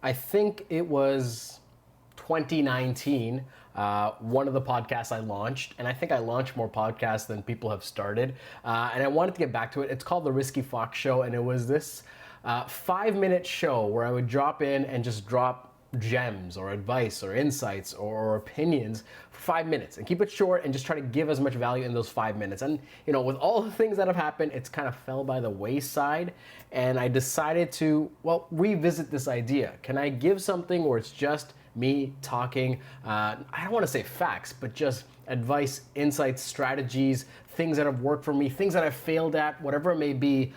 I think it was 2019, one of the podcasts I launched, and I think I launched more podcasts than people have started, and I wanted to get back to it. It's called The Risky Fox Show, and it was this 5-minute show where I would drop in and just drop gems or advice or insights or opinions for 5 minutes and keep it short and just try to give as much value in those 5 minutes. And you know, with all the things that have happened, it's kind of fell by the wayside, and I decided to, well, revisit this idea. Can I give something where it's just me talking, I don't want to say facts, but just advice, insights, strategies, things that have worked for me, things that I've failed at, whatever it may be,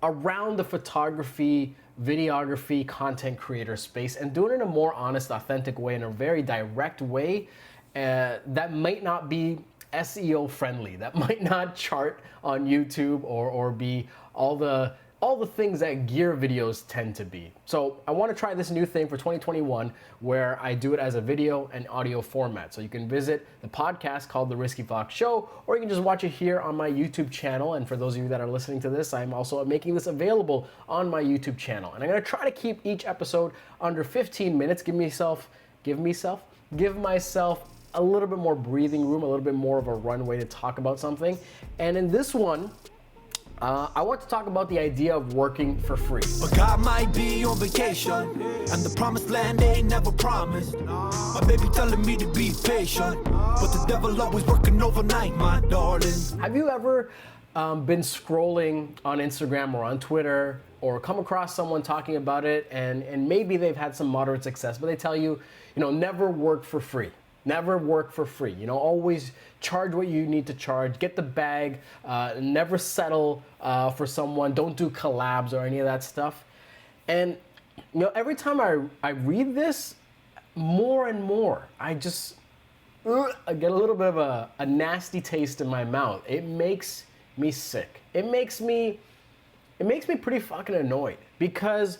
around the photography, videography, content creator space, and do it in a more honest, authentic way, in a very direct way that might not be SEO friendly, that might not chart on YouTube or be all the things that gear videos tend to be. So I want to try this new thing for 2021 where I do it as a video and audio format. So you can visit the podcast called The Risky Fox Show, or you can just watch it here on my YouTube channel. And for those of you that are listening to this, I'm also making this available on my YouTube channel. And I'm going to try to keep each episode under 15 minutes, give myself a little bit more breathing room, a little bit more of a runway to talk about something. And in this one, I want to talk about the idea of working for free. But God might be on vacation, and the promised land ain't never promised. My baby telling me to be patient, but the devil always working overnight, my darling. Have you ever been scrolling on Instagram or on Twitter, or come across someone talking about it, and maybe they've had some moderate success, but they tell you, never work for free. Never work for free. Always charge what you need to charge. Get the bag. Never settle for someone. Don't do collabs or any of that stuff. And every time I read this, more and more, I get a little bit of a nasty taste in my mouth. It makes me sick. It makes me pretty fucking annoyed, because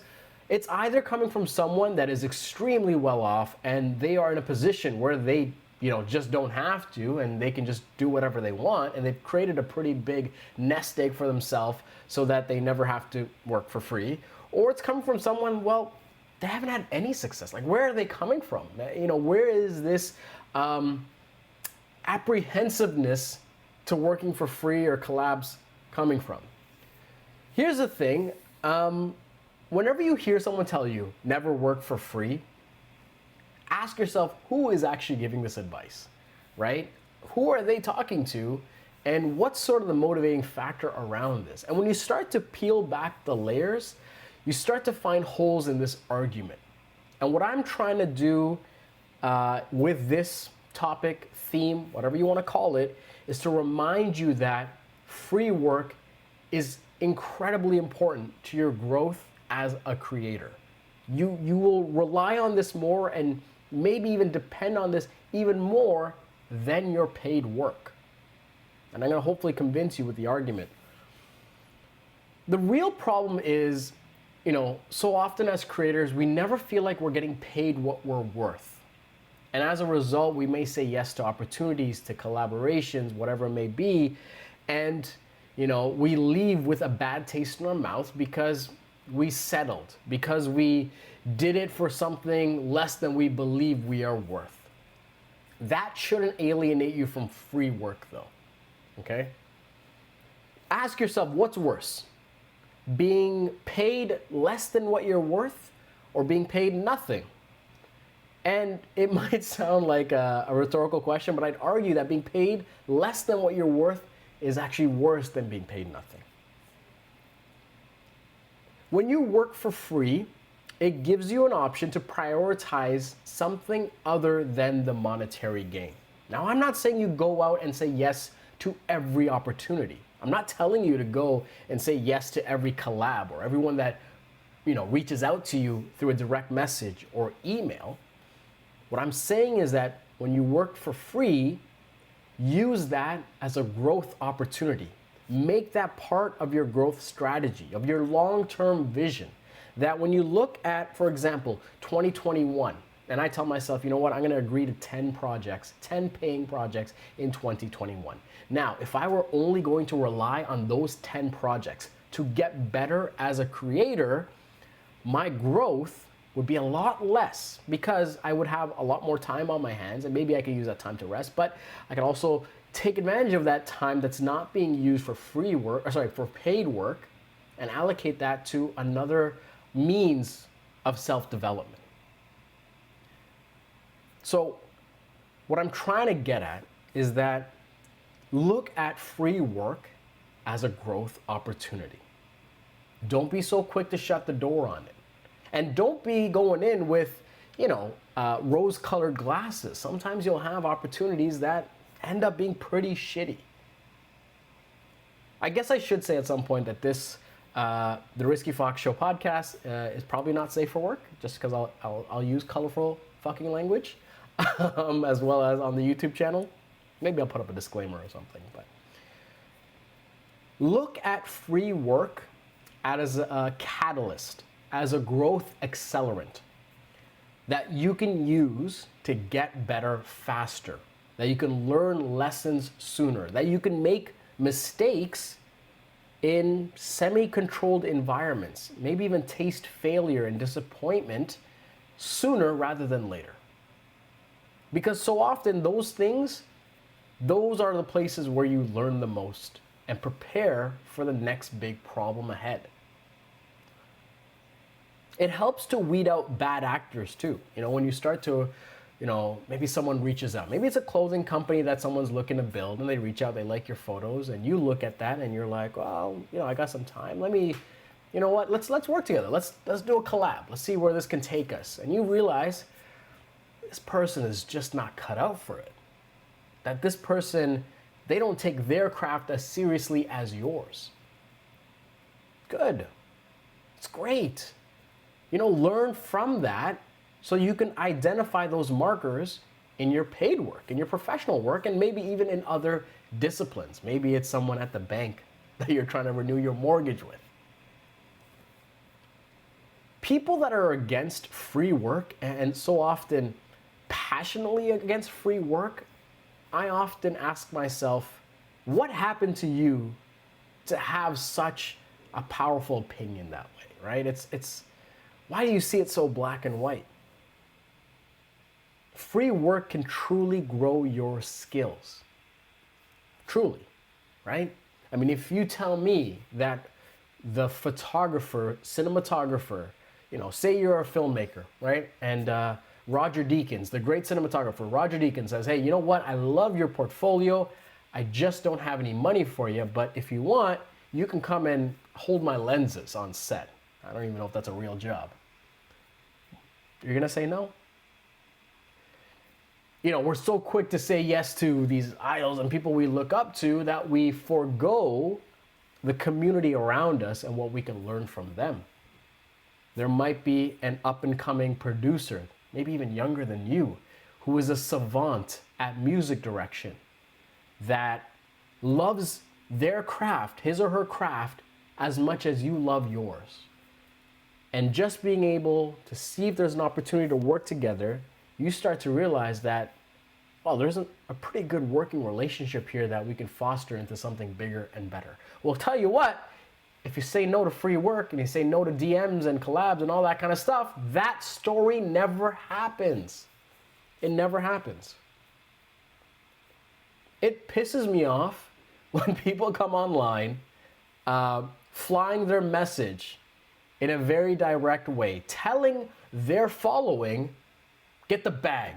it's either coming from someone that is extremely well off and they are in a position where they, just don't have to, and they can just do whatever they want, and they've created a pretty big nest egg for themselves so that they never have to work for free. Or it's coming from someone, well, they haven't had any success. Like, where are they coming from? Where is this apprehensiveness to working for free or collabs coming from? Here's the thing. Whenever you hear someone tell you never work for free, ask yourself, who is actually giving this advice, right? Who are they talking to, and what's sort of the motivating factor around this? And when you start to peel back the layers, you start to find holes in this argument. And what I'm trying to do with this topic, theme, whatever you want to call it, is to remind you that free work is incredibly important to your growth as a creator. You will rely on this more, and maybe even depend on this even more than your paid work. And I'm going to hopefully convince you with the argument. The real problem is, so often as creators, we never feel like we're getting paid what we're worth. And as a result, we may say yes to opportunities, to collaborations, whatever it may be, and we leave with a bad taste in our mouth because we settled, because we did it for something less than we believe we are worth. That shouldn't alienate you from free work, though, okay? Ask yourself, what's worse? Being paid less than what you're worth, or being paid nothing? And it might sound like a rhetorical question, but I'd argue that being paid less than what you're worth is actually worse than being paid nothing. When you work for free, it gives you an option to prioritize something other than the monetary gain. Now, I'm not saying you go out and say yes to every opportunity. I'm not telling you to go and say yes to every collab or everyone that, reaches out to you through a direct message or email. What I'm saying is that when you work for free, use that as a growth opportunity. Make that part of your growth strategy, of your long-term vision. That when you look at, for example, 2021, and I tell myself, you know what, I'm going to agree to 10 projects, 10 paying projects in 2021. Now, if I were only going to rely on those 10 projects to get better as a creator, my growth would be a lot less because I would have a lot more time on my hands, and maybe I could use that time to rest, but I can also take advantage of that time that's not being used for free work, or sorry, for paid work, and allocate that to another means of self-development. So what I'm trying to get at is that look at free work as a growth opportunity. Don't be so quick to shut the door on it. And don't be going in with, rose-colored glasses. Sometimes you'll have opportunities that end up being pretty shitty. I guess I should say at some point that this, the Risky Fox Show podcast is probably not safe for work, just because I'll use colorful fucking language, as well as on the YouTube channel. Maybe I'll put up a disclaimer or something. But look at free work as a catalyst, as a growth accelerant that you can use to get better faster, that you can learn lessons sooner, that you can make mistakes in semi-controlled environments, maybe even taste failure and disappointment sooner rather than later. Because so often those are the places where you learn the most and prepare for the next big problem ahead. It helps to weed out bad actors too. When you start to, maybe someone reaches out. Maybe it's a clothing company that someone's looking to build, and they reach out, they like your photos, and you look at that and you're like, well, I got some time. Let me, let's work together. Let's do a collab. Let's see where this can take us. And you realize this person is just not cut out for it. That this person, they don't take their craft as seriously as yours. Good. It's great. Learn from that so you can identify those markers in your paid work, in your professional work, and maybe even in other disciplines. Maybe it's someone at the bank that you're trying to renew your mortgage with. People that are against free work, and so often passionately against free work, I often ask myself, what happened to you to have such a powerful opinion that way, right? It's why do you see it so black and white? Free work can truly grow your skills. Truly, right? I mean, if you tell me that the photographer, cinematographer, say you're a filmmaker, right? And Roger Deakins, the great cinematographer, Roger Deakins says, hey, you know what? I love your portfolio. I just don't have any money for you, but if you want, you can come and hold my lenses on set. I don't even know if that's a real job. You're gonna say no? We're so quick to say yes to these idols and people we look up to that we forego the community around us and what we can learn from them. There might be an up-and-coming producer, maybe even younger than you, who is a savant at music direction that loves their craft, his or her craft, as much as you love yours. And just being able to see if there's an opportunity to work together, you start to realize that, there's a pretty good working relationship here that we can foster into something bigger and better. Well, tell you what, if you say no to free work and you say no to DMs and collabs and all that kind of stuff, that story never happens. It never happens. It pisses me off when people come online flying their message in a very direct way, telling their following, get the bag,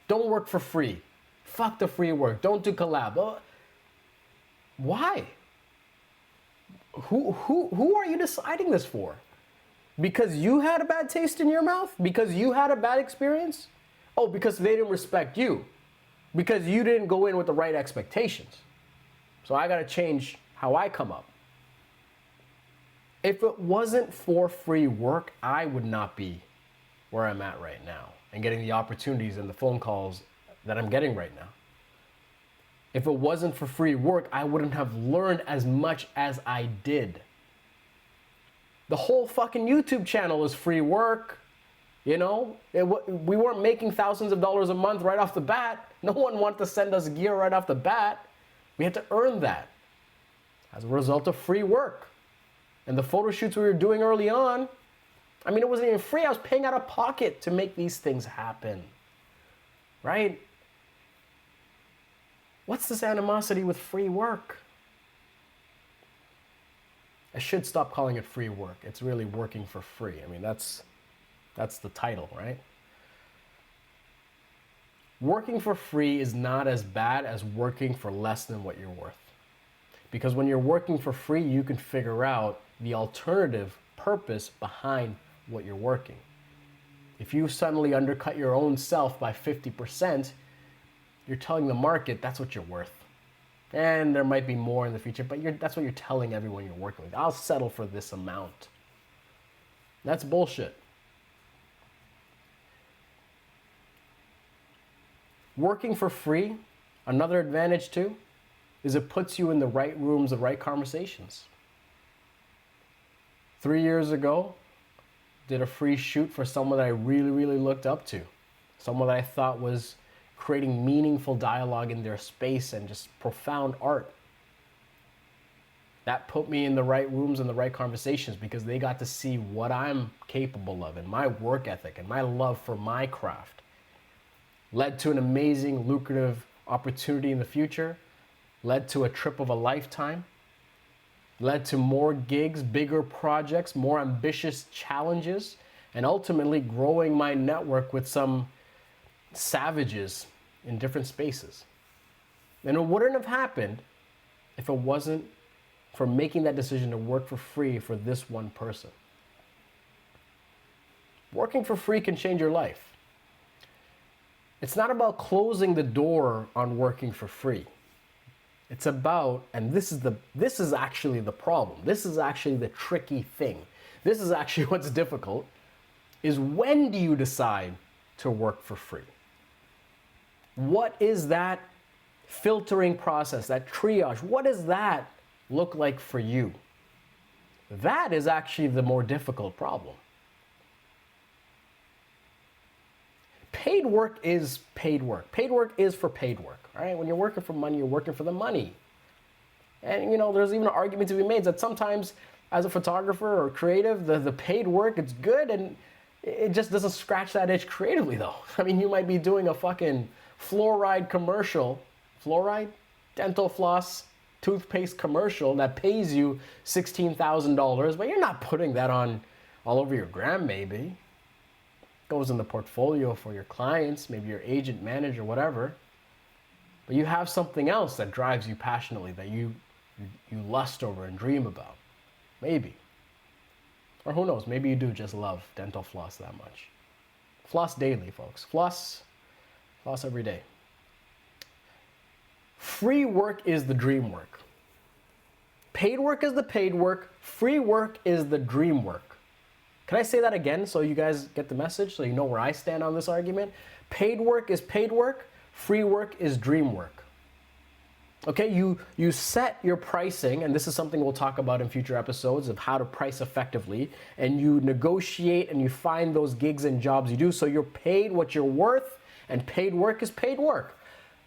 don't work for free, fuck the free work, don't do collab. Why? Who are you deciding this for? Because you had a bad taste in your mouth? Because you had a bad experience? Oh, because they didn't respect you. Because you didn't go in with the right expectations. So I gotta change how I come up. If it wasn't for free work, I would not be where I'm at right now and getting the opportunities and the phone calls that I'm getting right now. If it wasn't for free work, I wouldn't have learned as much as I did. The whole fucking YouTube channel is free work. We weren't making thousands of dollars a month right off the bat. No one wanted to send us gear right off the bat. We had to earn that as a result of free work. And the photo shoots we were doing early on, I mean, it wasn't even free. I was paying out of pocket to make these things happen, right? What's this animosity with free work? I should stop calling it free work. It's really working for free. I mean, that's the title, right? Working for free is not as bad as working for less than what you're worth. Because when you're working for free, you can figure out the alternative purpose behind what you're working. If you suddenly undercut your own self by 50%, you're telling the market that's what you're worth. And there might be more in the future, but that's what you're telling everyone you're working with. I'll settle for this amount. That's bullshit. Working for free, another advantage too, is it puts you in the right rooms, the right conversations. 3 years ago, did a free shoot for someone that I really, really looked up to. Someone that I thought was creating meaningful dialogue in their space and just profound art. That put me in the right rooms and the right conversations because they got to see what I'm capable of and my work ethic and my love for my craft. Led to an amazing, lucrative opportunity in the future, led to a trip of a lifetime, led to more gigs, bigger projects, more ambitious challenges, and ultimately growing my network with some savages in different spaces. And it wouldn't have happened if it wasn't for making that decision to work for free for this one person. Working for free can change your life. It's not about closing the door on working for free. It's about, and this is actually the problem. This is actually the tricky thing. This is actually what's difficult, is when do you decide to work for free? What is that filtering process, that triage? What does that look like for you? That is actually the more difficult problem. Paid work is paid work. Paid work is for paid work, all right? When you're working for money, you're working for the money. And there's even an argument to be made that sometimes as a photographer or creative, the paid work, it's good and it just doesn't scratch that itch creatively though. I mean, you might be doing a fucking fluoride commercial, fluoride? Dental floss, toothpaste commercial that pays you $16,000, but you're not putting that on all over your gram, maybe. Goes in the portfolio for your clients, maybe your agent, manager, whatever. But you have something else that drives you passionately, that you lust over and dream about. Maybe. Or who knows, maybe you do just love dental floss that much. Floss daily, folks. Floss every day. Free work is the dream work. Paid work is the paid work. Free work is the dream work. Can I say that again so you guys get the message, so you know where I stand on this argument? Paid work is paid work. Free work is dream work. Okay, you set your pricing, and this is something we'll talk about in future episodes of how to price effectively, and you negotiate and you find those gigs and jobs you do so you're paid what you're worth, and paid work is paid work.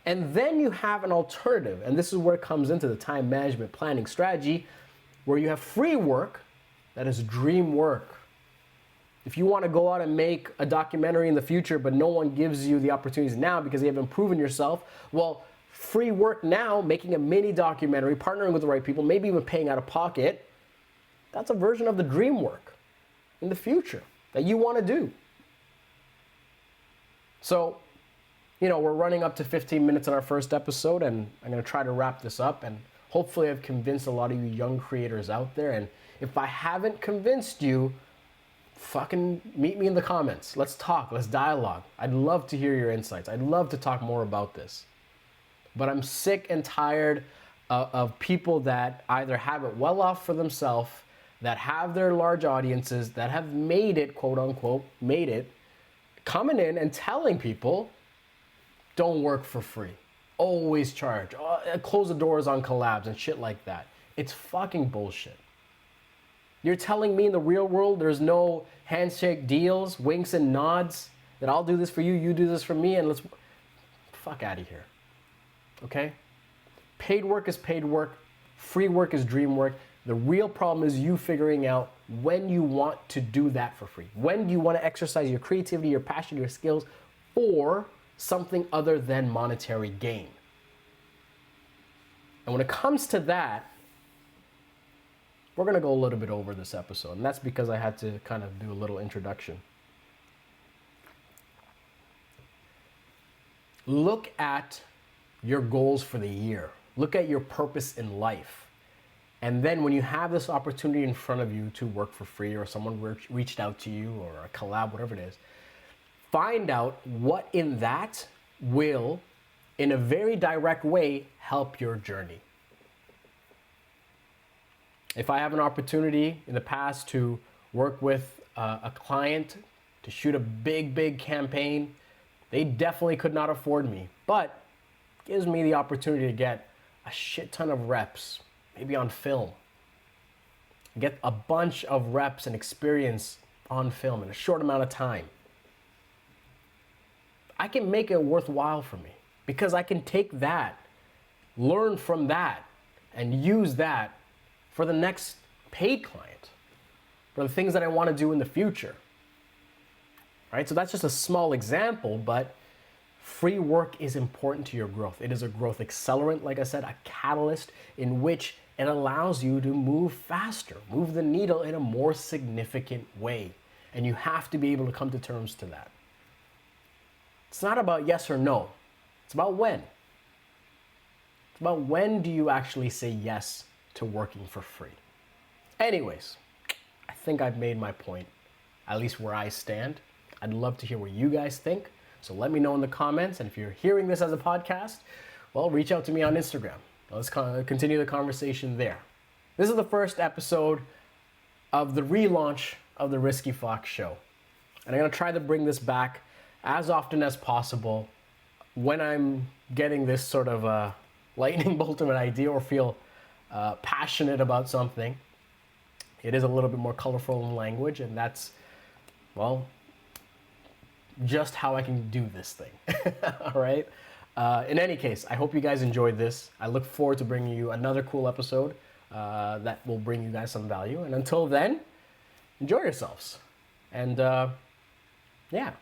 And then you have an alternative, and this is where it comes into the time management planning strategy, where you have free work that is dream work. If you want to go out and make a documentary in the future, but no one gives you the opportunities now because you haven't proven yourself, well, free work now, making a mini documentary, partnering with the right people, maybe even paying out of pocket, that's a version of the dream work in the future that you want to do. So, we're running up to 15 minutes in our first episode, and I'm going to try to wrap this up, and hopefully I've convinced a lot of you young creators out there. And if I haven't convinced you, fucking meet me in the comments. Let's talk. Let's dialogue. I'd love to hear your insights. I'd love to talk more about this. But I'm sick and tired of people that either have it well off for themselves, that have their large audiences, that have made it, quote unquote, made it, coming in and telling people, don't work for free. Always charge. Close the doors on collabs and shit like that. It's fucking bullshit. You're telling me in the real world there's no handshake deals, winks and nods, that I'll do this for you, you do this for me, and let's fuck out of here. Okay? Paid work is paid work. Free work is dream work. The real problem is you figuring out when you want to do that for free. When do you want to exercise your creativity, your passion, your skills for something other than monetary gain? And when it comes to that, we're going to go a little bit over this episode, and that's because I had to kind of do a little introduction. Look at your goals for the year. Look at your purpose in life. And then when you have this opportunity in front of you to work for free, or someone reached out to you, or a collab, whatever it is, find out what in that will, in a very direct way, help your journey. If I have an opportunity in the past to work with a client to shoot a big campaign, they definitely could not afford me, but gives me the opportunity to get a shit ton of reps, maybe on film. Get a bunch of reps and experience on film in a short amount of time. I can make it worthwhile for me because I can take that, learn from that, and use that for the next paid client, for the things that I want to do in the future. Right? So that's just a small example, but free work is important to your growth. It is a growth accelerant, like I said, a catalyst in which it allows you to move faster, move the needle in a more significant way. And you have to be able to come to terms to that. It's not about yes or no. It's about when. It's about when do you actually say yes to working for free. Anyways, I think I've made my point, at least where I stand. I'd love to hear what you guys think. So let me know in the comments. And if you're hearing this as a podcast, well, reach out to me on Instagram. Let's continue the conversation there. This is the first episode of the relaunch of the Risky Fox Show. And I'm going to try to bring this back as often as possible when I'm getting this sort of lightning bolt of an idea or feel passionate about something. It is a little bit more colorful in language, and that's, well, just how I can do this thing. All right? In any case, I hope you guys enjoyed this. I look forward to bringing you another cool episode that will bring you guys some value. And until then, enjoy yourselves. And yeah.